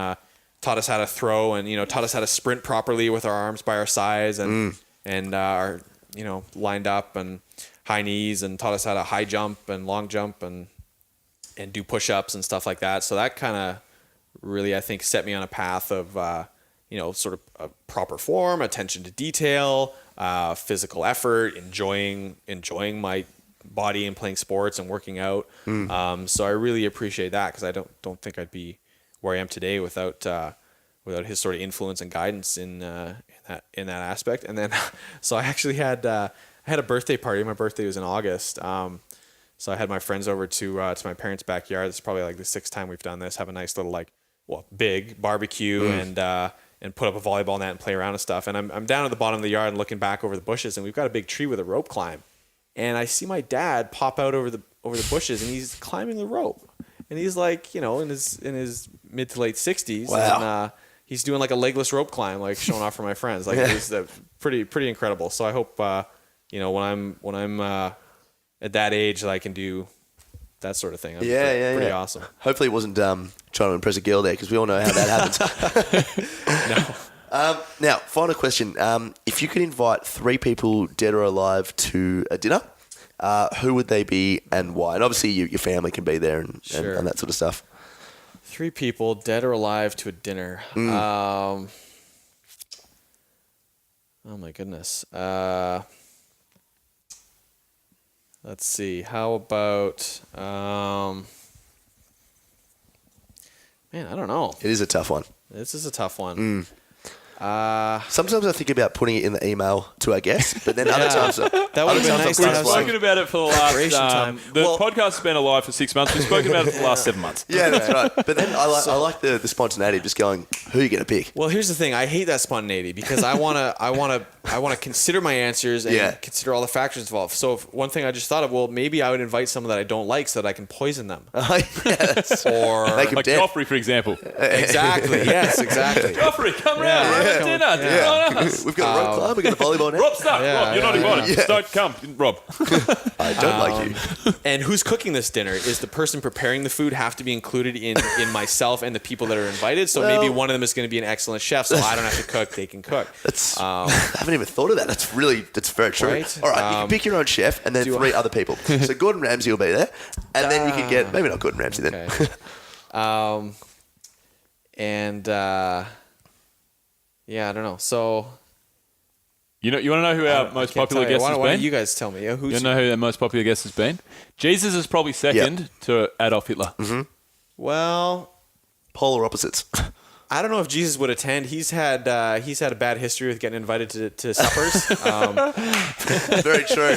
taught us how to throw and, you know, taught us how to sprint properly with our arms by our sides and our, you know, lined up and high knees, and taught us how to high jump and long jump and do push-ups and stuff like that. So that kind of really, I think, set me on a path of, you know, sort of a proper form, attention to detail, physical effort, enjoying my body and playing sports and working out. So I really appreciate that because I don't think I'd be where I am today without his sort of influence and guidance in that aspect. And then, so I actually had a birthday party. My birthday was in August. So I had my friends over to my parents' backyard. This is probably like the 6th time we've done this. Have a nice little big barbecue and put up a volleyball net and play around and stuff. And I'm down at the bottom of the yard and looking back over the bushes, and we've got a big tree with a rope climb. And I see my dad pop out over the bushes, and he's climbing the rope. And he's like, you know, in his mid to late 60s. Wow. And he's doing like a legless rope climb, like showing off for my friends. Like it was pretty incredible. So I hope you know, when I'm at that age that I can do that sort of thing. Pretty awesome. Hopefully it wasn't trying to impress a girl there, because we all know how that happens. No. Now, final question. If you could invite 3 people, dead or alive, to a dinner, who would they be and why? And obviously your family can be there and that sort of stuff. 3 people, dead or alive, to a dinner. Oh my goodness. Let's see. How about man, I don't know. It is a tough one. This is a tough one. Sometimes I think about putting it in the email to our guests, but then other times that would have been nice to We've have spoken some about it for the last time. The podcast has been alive for 6 months. We've spoken about it for the last 7 months. Yeah, that's right. But then I like the spontaneity of just going, who are you going to pick? Well, here's the thing. I hate that spontaneity because I wanna consider my answers and consider all the factors involved. So one thing I just thought of, well, maybe I would invite someone that I don't like so that I can poison them. Yes. Or Make 'em Like dead. Joffrey, for example. exactly. Yes, exactly. Joffrey, come round. We're having dinner. On us. We've got a rope climb, we've got a volleyball net. Rob, stop. Yeah, Rob, you're not yeah, invited. yeah. Don't come. Rob. I don't like you. And who's cooking this dinner? Is the person preparing the food have to be included in myself and the people that are invited? So maybe one of them is going to be an excellent chef, so I don't have to cook; they can cook. I haven't even thought of that. That's very true. Right? All right, you can pick your own chef and then 3 other people. So Gordon Ramsay will be there, and then you can get maybe not Gordon Ramsay then. Okay. Yeah, I don't know. So You want to know who our most popular guest has why been? don't you guys tell me? You want to know who our most popular guest has been? Jesus is probably second to Adolf Hitler. Well, Polar opposites. I don't know if Jesus would attend. He's had a bad history with getting invited to suppers, Very true.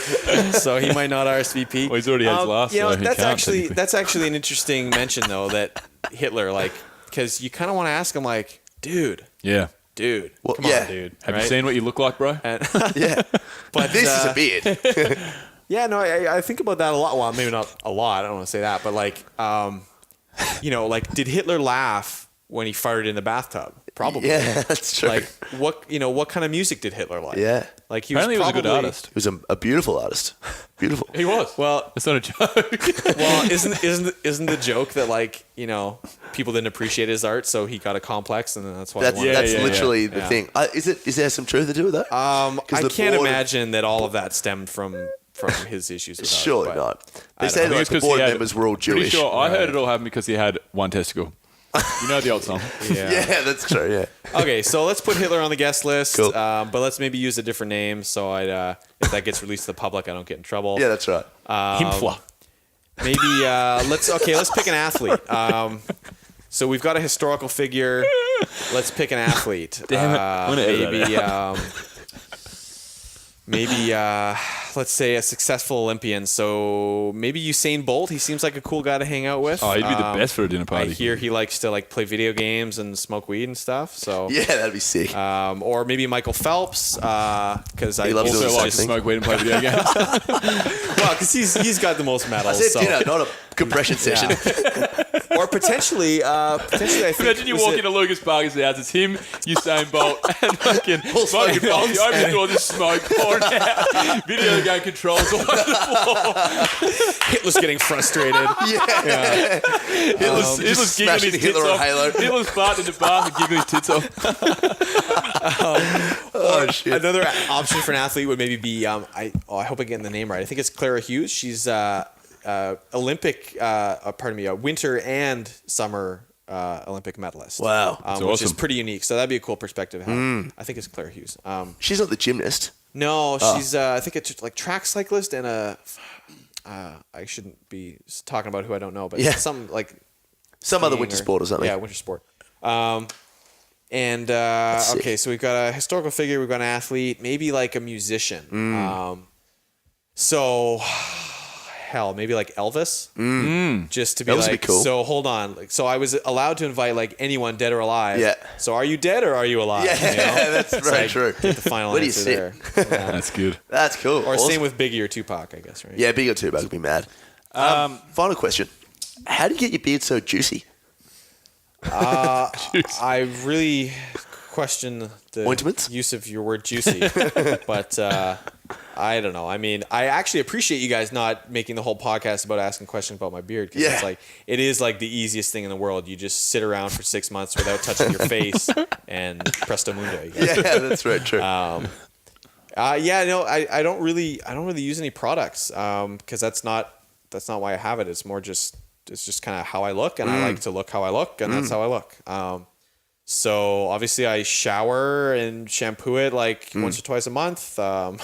so he might not RSVP. Well, he's already had his last, You know, so he that's can't actually technically. that's actually an interesting mention though, that Hitler, like, because you kind of want to ask him, like, dude, Yeah. Well, come yeah. on, dude. Have right? you seen what you look like, bro? And, Yeah. but This is a beard. yeah, no, I think about that a lot. Well, maybe not a lot. I don't want to say that, but like, you know, like, did Hitler laugh when he farted in the bathtub? Probably. Yeah, that's true. Like what kind of music did Hitler like? Yeah. Like Apparently, he was a good artist. He was a beautiful artist. Beautiful. He was. Well, It's not a joke. well, isn't the joke that like people didn't appreciate his art, so he got a complex, and then that's why. That's, he wanted that's yeah, literally the yeah. thing. Is there some truth to it though? I the can't board- imagine that all of that stemmed from his issues with art, Surely but- not. I They say don't know. like It's the 'cause he board had- members were all Pretty Jewish. sure I heard it all happened because he had one testicle. You know the old song. Yeah, that's true. Yeah. Okay, so let's put Hitler on the guest list, Cool. but let's maybe use a different name so if that gets released to the public, I don't get in trouble. Yeah, that's right. Himmler. Maybe let's pick an athlete. So we've got a historical figure. Let's pick an athlete. Damn it. I'm gonna edit that Maybe let's say a successful Olympian. So maybe Usain Bolt. He seems like a cool guy to hang out with. Oh, he'd be the best for a dinner I party. hear he likes to like play video games and smoke weed and stuff. So Yeah, that'd be sick. or maybe Michael Phelps because I He loves Also doing the likes same to thing. smoke weed and play video games. well because he's got the most I medals. said so. dinner, not a compression session. Or potentially I think Imagine you was walk it- into Lucas Parker's house. It's him, Usain Bolt, and fucking All fucking smoking Bolt. bombs. You open the door, there's smoke pouring out. Video game controls all over the floor. Hitler's getting frustrated. Yeah. Hitler's just giggling his smashing tits Hitler on off. Halo. Hitler's farting in the bath and giggling his tits off. Oh shit. Another option for an athlete would maybe be I hope I'm getting the name right. I think it's Clara Hughes. She's Olympic winter and summer Olympic medalist. Wow. Which is awesome. pretty unique. So that'd be a cool perspective to have. I think it's Clara Hughes. She's not the gymnast. No, she's I think it's like track cyclist and I shouldn't be talking about who I don't know, but Yeah. some like Some other skiing winter sport or something. Yeah, winter sport. And sick. okay, so we've got a historical figure, we've got an athlete, maybe like a musician. So hell, maybe like Elvis, just to be Elvis would like. be cool. So hold on, like, so I was allowed to invite like anyone dead or alive. Yeah. So are you dead or are you alive? Yeah, You know? that's It's very like, true. Get the final Where do you answer sit? there. Yeah. That's good. That's cool. Or Awesome. same with Biggie or Tupac, I guess, right? Yeah, Big or Tupac would be mad. Final question. How do you get your beard so juicy? I really question the Ointments? use of your word juicy, but I don't know. I mean, I actually appreciate you guys not making the whole podcast about asking questions about my beard because Yeah. it's like it is like the easiest thing in the world. You just sit around for 6 months without touching your face, and presto mundo. You guys. Yeah, that's very true. Yeah, no, I don't really use any products because that's not why I have it. It's more just kind of how I look, and I like to look how I look, and that's how I look. So obviously I shower and shampoo it like once or twice a month. You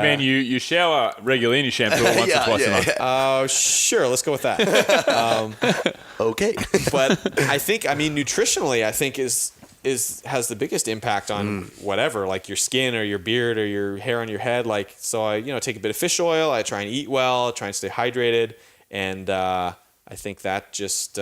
mean you shower regularly and you shampoo it once or twice a month? Sure, let's go with that. Okay. But I think, I mean, nutritionally, I think has the biggest impact on whatever, like your skin or your beard or your hair on your head. Like, so I, take a bit of fish oil. I try and eat well, try and stay hydrated. And I think that just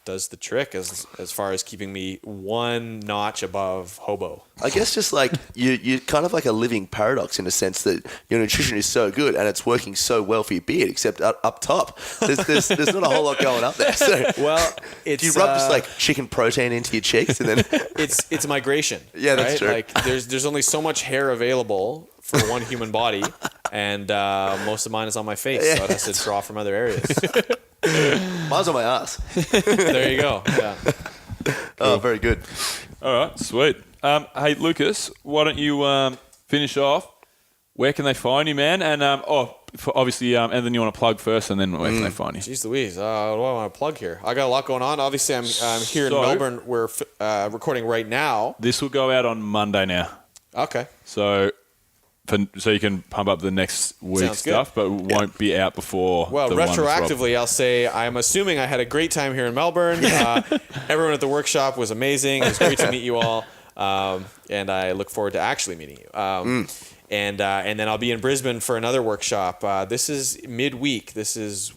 does the trick as far as keeping me one notch above hobo. I guess just like you're kind of like a living paradox in a sense that your nutrition is so good and it's working so well for your beard, except up top, there's not a whole lot going up there. So Well, it's do you rub just like chicken protein into your cheeks and then it's migration. Yeah, that's right? true. Like there's only so much hair available for one human body, and most of mine is on my face, so it has to draw from other areas. mine's on my ass. There you go. Yeah. Oh, very good. All right, sweet. Hey, Lucas, why don't you finish off? Where can they find you, man? And obviously, and then you want to plug first, and then where can they find you? Jeez Louise, what do I want to plug here? I got a lot going on. Obviously, I'm here in So- Melbourne. We're recording right now. This will go out on Monday now, Okay. so you can pump up the next week's Sounds good. stuff, but it won't be out before. Well, the one that's dropped. retroactively, I'll say I'm assuming I had a great time here in Melbourne. Everyone at the workshop was amazing. It was great to meet you all, and I look forward to actually meeting you. And then I'll be in Brisbane for another workshop. This is midweek. This is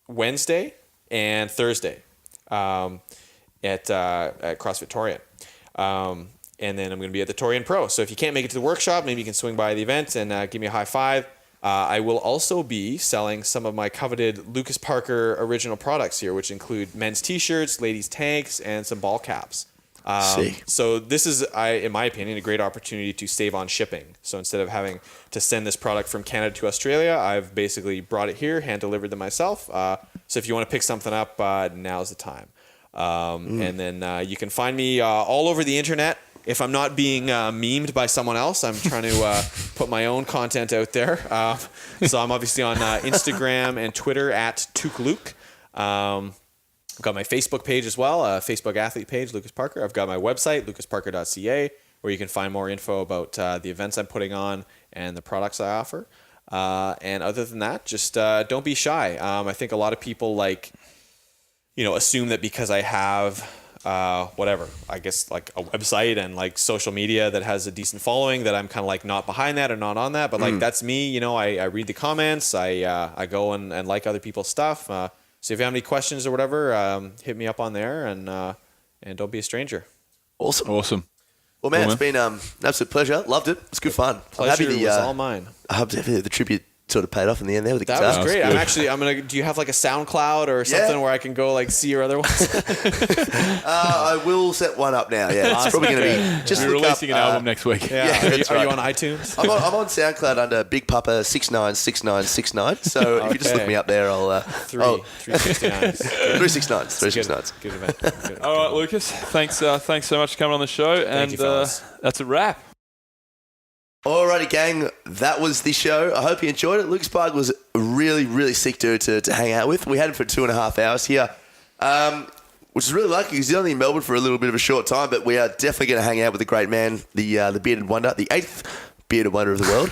Wednesday and Thursday at CrossFit Torian. And then I'm going to be at the Torian Pro. So if you can't make it to the workshop, maybe you can swing by the event and give me a high five. I will also be selling some of my coveted Lucas Parker original products here, which include men's t-shirts, ladies' tanks, and some ball caps. Sick. So this is, in my opinion, a great opportunity to save on shipping. So instead of having to send this product from Canada to Australia, I've basically brought it here, hand delivered them myself. So if you want to pick something up, now's the time. And then you can find me all over the internet. If I'm not being memed by someone else, I'm trying to put my own content out there. So I'm obviously on Instagram and Twitter at TukeLuke. I've got my Facebook page as well, Facebook athlete page, Lucas Parker. I've got my website, lucasparker.ca, where you can find more info about the events I'm putting on and the products I offer. And other than that, just don't be shy. I think a lot of people assume that because I have I guess like a website and like social media that has a decent following, that I'm kind of like not behind that or not on that. But like that's me. I read the comments. I go and like other people's stuff. So if you have any questions or whatever, hit me up on there and don't be a stranger. Awesome. Well, man, it's been an absolute pleasure. Loved it. It's good fun. Pleasure was all mine. I hope the tribute sort of paid off in the end there with the That guitar. was great. I'm gonna. Do you have like a SoundCloud or something where I can go like see your other ones? I will set one up now. Yeah, it's probably going to be just We're look releasing up, an album next week. Yeah. that's Are you right. on iTunes? I'm on SoundCloud under Big Papa 696969. So if you just look Okay. me up there, I'll 369s. 369s. 369s. Good event. Good. All right, Lucas. Thanks so much for coming on the show. And you, fellas. that's a wrap. Alrighty, gang, that was the show. I hope you enjoyed it. Lucas Parker was a really, really sick dude to hang out with. We had him for 2.5 hours here, which is really lucky because he's only in Melbourne for a little bit of a short time, but we are definitely going to hang out with the great man, the bearded wonder, the 8th bearded wonder of the world.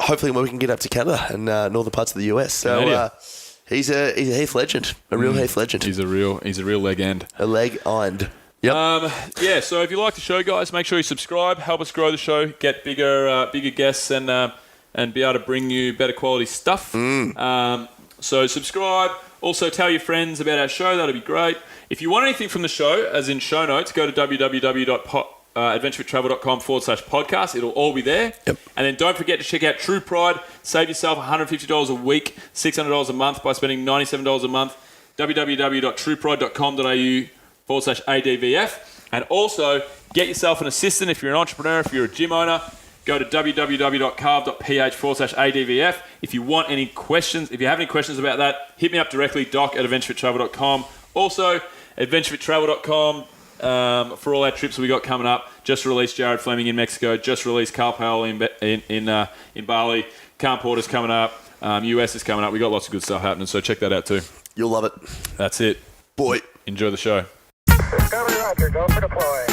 Hopefully we can get up to Canada and northern parts of the US. So he's a Heath legend, a real Heath legend. He's a real leg end. A leg-ironed. Yep. So if you like the show, guys, make sure you subscribe. Help us grow the show, get bigger guests, and be able to bring you better quality stuff. So subscribe. Also, tell your friends about our show. That'll be great. If you want anything from the show, as in show notes, go to www.adventurewithtravel.com/podcast. It'll all be there. Yep. And then don't forget to check out True Pride. Save yourself $150 a week, $600 a month by spending $97 a month. www.truepride.com.au/ADVF. And also, get yourself an assistant if you're an entrepreneur, if you're a gym owner. Go to www.carve.ph/ADVF. If you want any questions, if you have any questions about that, hit me up directly, doc@adventurefittravel.com. Also, adventurefittravel.com for all our trips we got coming up. Just released Jared Fleming in Mexico. Just released Carl Powell in Bali. Cam Porter's coming up. US is coming up. We got lots of good stuff happening, so check that out too. You'll love it. That's it. Boy. Enjoy the show. Discovery Roger, go for deploy.